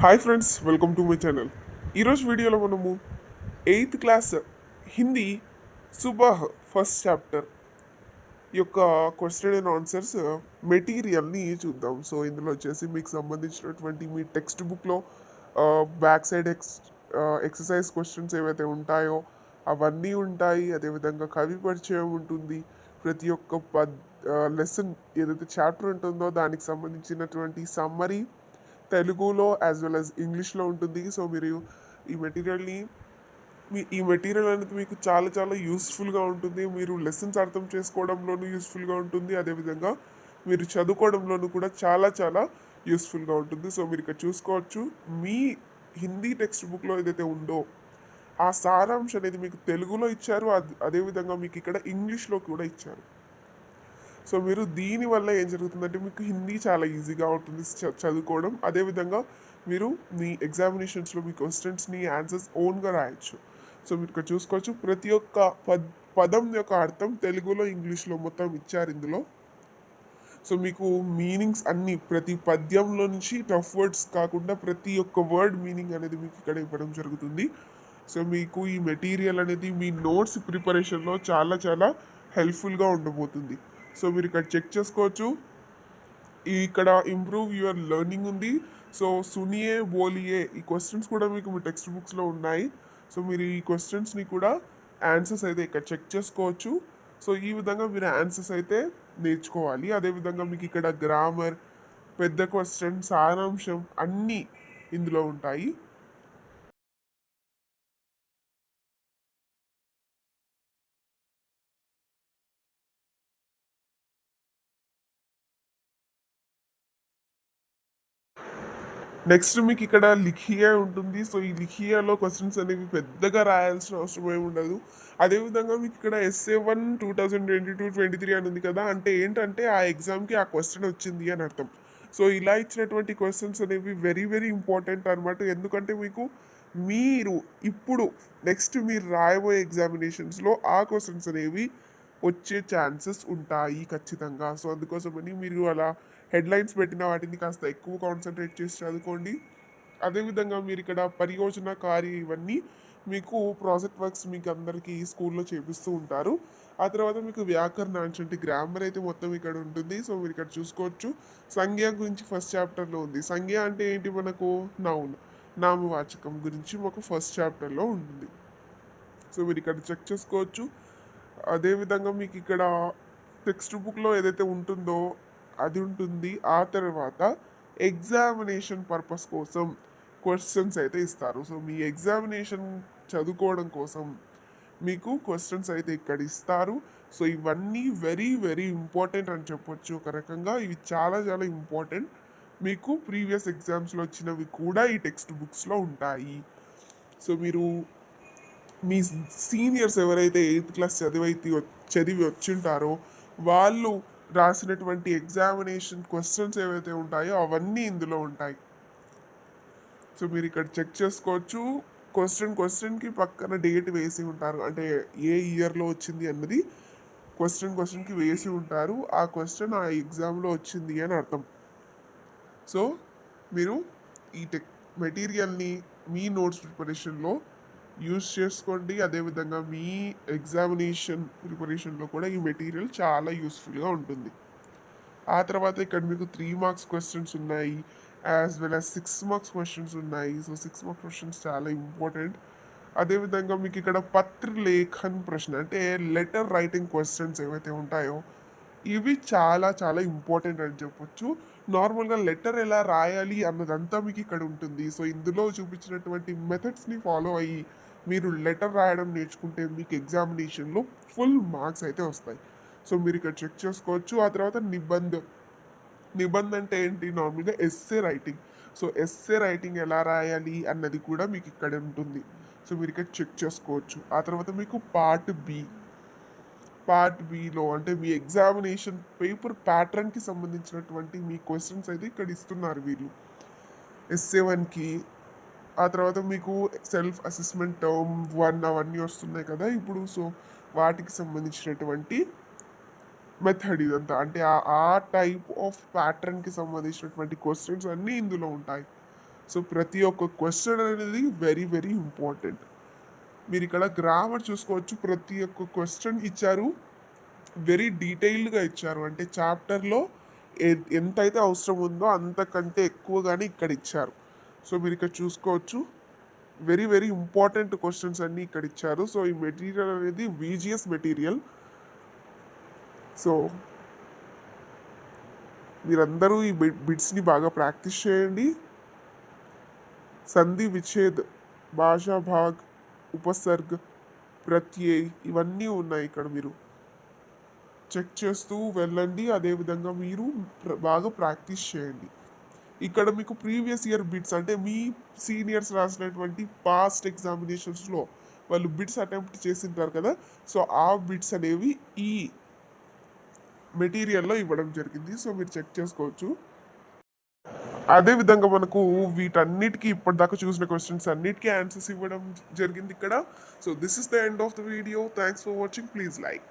Hi friends, welcome to my channel. ఈరోజు వీడియోలో మనము eighth class Hindi Subah first chapter యొక్క క్వశ్చన్ అండ్ ఆన్సర్స్ మెటీరియల్ని చూద్దాం. సో ఇందులో వచ్చేసి మీకు సంబంధించినటువంటి మీ టెక్స్ట్ బుక్లో బ్యాక్ సైడ్ ఎక్సర్సైజ్ క్వశ్చన్స్ ఏవైతే ఉంటాయో అవన్నీ ఉంటాయి. అదేవిధంగా కవి పరిచయం ఉంటుంది. ప్రతి ఒక్క లెసన్ ఏదైతే చాప్టర్ ఉంటుందో దానికి సంబంధించినటువంటి సమ్మరీ తెలుగులో యాజ్ వెల్ యాజ్ ఇంగ్లీష్లో ఉంటుంది. సో మీరు ఈ మెటీరియల్ని ఈ మెటీరియల్ అనేది మీకు చాలా చాలా యూస్ఫుల్గా ఉంటుంది. మీరు లెసన్స్ అర్థం చేసుకోవడంలోనూ యూస్ఫుల్గా ఉంటుంది. అదేవిధంగా మీరు చదువుకోవడంలోనూ కూడా చాలా చాలా యూస్ఫుల్గా ఉంటుంది. సో మీరు ఇక్కడ చూసుకోవచ్చు, మీ హిందీ టెక్స్ట్ బుక్లో ఏదైతే ఉందో ఆ సారాంశం అనేది మీకు తెలుగులో ఇచ్చారు. అదేవిధంగా మీకు ఇక్కడ ఇంగ్లీష్లో కూడా ఇచ్చారు. సో మీరు దీనివల్ల ఏం జరుగుతుందంటే మీకు హిందీ చాలా ఈజీగా ఉంటుంది చదువుకోవడం. అదేవిధంగా మీరు మీ ఎగ్జామినేషన్స్లో మీ క్వశ్చన్స్ని ఆన్సర్స్ ఓన్గా రాయొచ్చు. సో మీరు ఇక్కడ చూసుకోవచ్చు, ప్రతి ఒక్క పదం యొక్క అర్థం తెలుగులో ఇంగ్లీష్లో మొత్తం ఇచ్చారు ఇందులో. సో మీకు మీనింగ్స్ అన్నీ ప్రతి పద్యంలో నుంచి టఫ్ వర్డ్స్ కాకుండా ప్రతి ఒక్క వర్డ్ మీనింగ్ అనేది మీకు ఇక్కడ ఇవ్వడం జరుగుతుంది. సో మీకు ఈ మెటీరియల్ అనేది మీ నోట్స్ ప్రిపరేషన్లో చాలా చాలా హెల్ప్ఫుల్గా ఉండబోతుంది. సో మీరు ఇక్కడ చెక్ చేసుకోవచ్చు, ఇక్కడ ఇంప్రూవ్ యువర్ లెర్నింగ్ ఉంది. సో సునియే బోలియే ఈ క్వశ్చన్స్ కూడా మీకు మీ టెక్స్ట్ బుక్స్లో ఉన్నాయి. సో మీరు ఈ క్వశ్చన్స్ని కూడా ఆన్సర్స్ అయితే ఇక్కడ చెక్ చేసుకోవచ్చు. సో ఈ విధంగా మీరు ఆన్సర్స్ అయితే నేర్చుకోవాలి. అదేవిధంగా మీకు ఇక్కడ గ్రామర్, పెద్ద క్వశ్చన్, సారాంశం అన్నీ ఇందులో ఉంటాయి. నెక్స్ట్ మీకు ఇక్కడ లిఖియా ఉంటుంది. సో ఈ లిఖియాలో క్వశ్చన్స్ అనేవి పెద్దగా రాయాల్సిన అవసరం ఏమి ఉండదు. అదేవిధంగా మీకు ఇక్కడ SA1 2022-23 అని ఉంది కదా, అంటే ఏంటంటే ఆ ఎగ్జామ్కి ఆ క్వశ్చన్ వచ్చింది అని అర్థం. సో ఇలా ఇచ్చినటువంటి క్వశ్చన్స్ అనేవి వెరీ వెరీ ఇంపార్టెంట్ అనమాట. ఎందుకంటే మీకు మీరు ఇప్పుడు నెక్స్ట్ మీరు రాయబోయే ఎగ్జామినేషన్స్లో ఆ క్వశ్చన్స్ అనేవి వచ్చే ఛాన్సెస్ ఉంటాయి ఖచ్చితంగా. సో అందుకోసమని మీరు అలా హెడ్లైన్స్ పెట్టిన వాటిని కాస్త ఎక్కువ కాన్సన్ట్రేట్ చేసి చదువుకోండి. అదేవిధంగా మీరు ఇక్కడ పరియోజనకారి ఇవన్నీ మీకు ప్రాజెక్ట్ వర్క్స్ మీకు అందరికీ స్కూల్లో చేపిస్తూ ఉంటారు. ఆ తర్వాత మీకు వ్యాకరణాంశం అంటే గ్రామర్ అయితే మొత్తం ఇక్కడ ఉంటుంది. సో మీరు ఇక్కడ చూసుకోవచ్చు, సంజ్ఞ గురించి ఫస్ట్ చాప్టర్లో ఉంది. సంజ్ఞ అంటే ఏంటి, మనకు నౌన్, నామవాచకం గురించి మాకు ఫస్ట్ చాప్టర్లో ఉంటుంది. సో మీరు ఇక్కడ చెక్ చేసుకోవచ్చు. అదేవిధంగా మీకు ఇక్కడ టెక్స్ట్ బుక్లో ఏదైతే ఉంటుందో అది ఉంటుంది. ఆ తర్వాత ఎగ్జామినేషన్ పర్పస్ కోసం క్వశ్చన్స్ అయితే ఇస్తారు. సో మీ ఎగ్జామినేషన్ చదువుకోవడం కోసం మీకు క్వశ్చన్స్ అయితే ఇక్కడ ఇస్తారు. సో ఇవన్నీ వెరీ వెరీ ఇంపార్టెంట్ అని చెప్పొచ్చు ఒక రకంగా. ఇవి చాలా చాలా ఇంపార్టెంట్. మీకు ప్రీవియస్ ఎగ్జామ్స్లో వచ్చినవి కూడా ఈ టెక్స్ట్ బుక్స్లో ఉంటాయి. సో మీరు మీ సీనియర్స్ ఎవరైతే ఎయిత్ క్లాస్ చదివి వచ్చింటారో వాళ్ళు రాసినటువంటి ఎగ్జామినేషన్ క్వశ్చన్స్ ఏవైతే ఉంటాయో అవన్నీ ఇందులో ఉంటాయి. సో మీరు ఇక్కడ చెక్ చేసుకోవచ్చు, క్వశ్చన్కి పక్కన డేట్ వేసి ఉంటారు, అంటే ఏ ఇయర్లో వచ్చింది అన్నది క్వశ్చన్కి వేసి ఉంటారు. ఆ క్వశ్చన్ ఆ ఎగ్జామ్లో వచ్చింది అని అర్థం. సో మీరు ఈ మెటీరియల్ని మీ నోట్స్ ప్రిపరేషన్లో యూస్ చేసుకోండి. అదేవిధంగా మీ ఎగ్జామినేషన్ ప్రిపరేషన్లో కూడా ఈ మెటీరియల్ చాలా యూస్ఫుల్గా ఉంటుంది. ఆ తర్వాత ఇక్కడ మీకు 3 మార్క్స్ క్వశ్చన్స్ ఉన్నాయి, as well as 6 marks questions ఉన్నాయి. సో 6 మార్క్స్ క్వశ్చన్స్ చాలా ఇంపార్టెంట్. అదేవిధంగా మీకు ఇక్కడ పత్రలేఖన్ ప్రశ్న అంటే లెటర్ రైటింగ్ క్వశ్చన్స్ ఏవైతే ఉంటాయో ఇవి చాలా చాలా ఇంపార్టెంట్ అని చెప్పొచ్చు. నార్మల్గా లెటర్ ఎలా రాయాలి అన్నదంతా మీకు ఇక్కడ ఉంటుంది. సో ఇందులో చూపించినటువంటి మెథడ్స్ని ఫాలో అయ్యి మీరు లెటర్ రాయడం నేర్చుకుంటే మీకు ఎగ్జామినేషన్లో ఫుల్ మార్క్స్ అయితే వస్తాయి. సో మీరు ఇక్కడ చెక్ చేసుకోవచ్చు. ఆ తర్వాత నిబంధ అంటే ఏంటి, నార్మల్గా essay writing. So essay writing ఎలా రాయాలి అన్నది కూడా మీకు ఇక్కడ ఉంటుంది. సో మీరు ఇక్కడ చెక్ చేసుకోవచ్చు. ఆ తర్వాత మీకు పార్ట్ బిలో అంటే మీ ఎగ్జామినేషన్ పేపర్ ప్యాటర్న్కి సంబంధించినటువంటి మీ క్వశ్చన్స్ అయితే ఇక్కడ ఇస్తున్నారు వీళ్ళు SA1కి. ఆ తర్వాత మీకు సెల్ఫ్ అసెస్మెంట్ టర్మ్ 1 అవన్నీ వస్తున్నాయి కదా ఇప్పుడు. సో వాటికి సంబంధించినటువంటి మెథడ్ ఇదంతా, అంటే ఆ టైప్ ఆఫ్ ప్యాటర్న్కి సంబంధించినటువంటి క్వశ్చన్స్ అన్నీ ఇందులో ఉంటాయి. సో ప్రతి ఒక్క క్వశ్చన్ అనేది వెరీ వెరీ ఇంపార్టెంట్. మీరు ఇక్కడ గ్రామర్ చూసుకోవచ్చు. ప్రతి ఒక్క క్వశ్చన్ ఇచ్చారు, వెరీ డీటెయిల్డ్గా ఇచ్చారు. అంటే చాప్టర్లో ఎంతైతే అవసరం ఉందో అంతకంటే ఎక్కువగానే ఇక్కడ ఇచ్చారు. సో మీరు ఇక్కడ చూసుకోవచ్చు, వెరీ వెరీ ఇంపార్టెంట్ క్వశ్చన్స్ అన్నీ ఇక్కడ ఇచ్చారు. సో ఈ మెటీరియల్ అనేది VGS మెటీరియల్. సో మీరందరూ ఈ బిట్స్ని బాగా ప్రాక్టీస్ చేయండి. సంధి, విచ్ఛేద్, భాషా భాగ్, ఉపసర్గ్, ప్రత్యయ్ ఇవన్నీ ఉన్నాయి ఇక్కడ. మీరు చెక్ చేస్తూ వెళ్ళండి. అదేవిధంగా మీరు బాగా ప్రాక్టీస్ చేయండి. ఇక్కడ మీకు ప్రీవియస్ ఇయర్ బిట్స్, అంటే మీ సీనియర్స్ రాసినటువంటి పాస్ట్ ఎగ్జామినేషన్స్లో వాళ్ళు బిట్స్ అటెంప్ట్ చేసింటారు కదా, సో ఆ బిట్స్ అనేవి ఈ మెటీరియల్లో ఇవ్వడం జరిగింది. సో మీరు చెక్ చేసుకోవచ్చు. అదేవిధంగా మనకు వీటన్నిటికీ ఇప్పటిదాకా చూసిన క్వశ్చన్స్ అన్నిటికీ ఆన్సర్స్ ఇవ్వడం జరిగింది ఇక్కడ. So this is the end of the video. Thanks for watching. Please like.